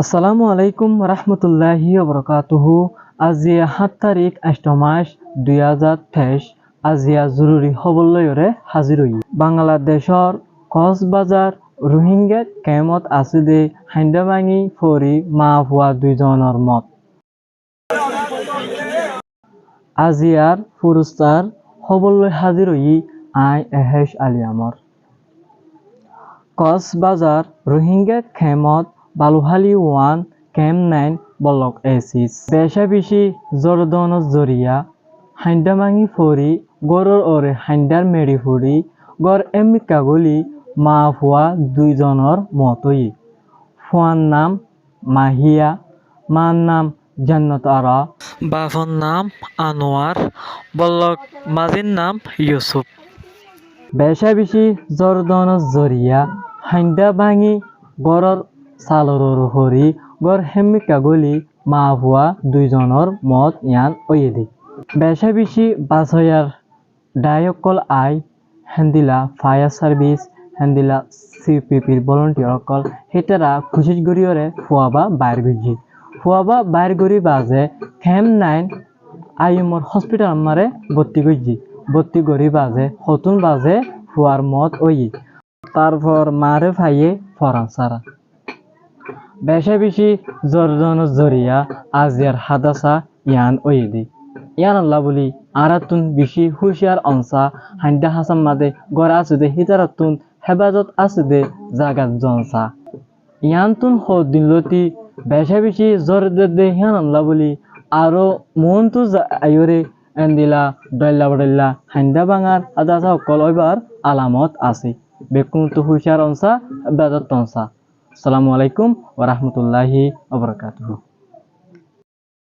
আসসালামু আলাইকুম রহমতুল্লাহি ওবরাকাতুহু। আজিয়া 7 তারিখ 8 মাস 2023। আজিয়া জরুরি খবর লয়রে হাজির হই। বাংলাদেশর কক্সবাজার রোহিঙ্গা কেমত আসিদে হাইন্দাবাঙি ফরি মা ভুয়া দুইজনের মত। আজিয়ার পুরস্কার খবর লই হাজির হই আই এহেশ আলী আমর। কক্সবাজার রোহিঙ্গা কেমত বালুহালি 1 ক্যাম্প 9 বলক এসিস বেশা বেশি জরদন জরিয়া হাইন্দামাঙি ফরি গরর ওরে হাইন্দার মেরি ফুরি গর এমিকাগুলি মা ফুয়া দুইজনের মতই। ফুয়ার নাম মাহিয়া, মার নাম জান্নাত আরা, বাফর নাম আনোয়ার, বলক মাজির নাম ইউসুফ। বেশা বেশি জরদন জরিয়া হাইন্দা ভাঙি গরর সালর হরি গর হেমিকা গলি মা ভুয়া দুইজনের মত ইয়ান ওয়েদি। বেশা বেশি বাছয়ার ডায়কল আই হেন্দিলা ফায়ার সার্ভিস হেন্দিলা সিপিপির ভলান্টিয়ার অকল হেতারা খুশি গড়িয়রে ফুয়াবা বাইর গজি ফুয়াবা বাইর গড়ি বাজে ক্যাম্প 9 আইমর হসপিটাল আমারে ভর্তি গড়ি বাজে হতুন বাজে ফুয়ার মত ওই। তারপর মারে ভাইয়ে ফরানসারা বেশা বেশি জরজন জরিয়া আজিয়ার হাদাসা ইয়ান ওয়েদি। ইয়ান আল্লাহ বলি আরাতুন বেশি হুশিয়ার অংসা হাইন্দা হাসান মাদে গড় আসুদে হিতারাতুন হেফাজত আসুদে জাগাত জনসা ইয়ান তুন দিনলতি বেশা বেশি জর দে ইয়ান আল্লাহ বলি আরো মন তু আয়রে এন্দিলা দল্লা বডল্লা হাইন্দা বাঙার হাদাসা অকল ওইবার আলামত আছে বেকুন তু হুশিয়ার অংসা হেফাজত তংসা। আসসালামু আলাইকুম ওয়া রাহমাতুল্লাহি ওয়া বারাকাতুহু।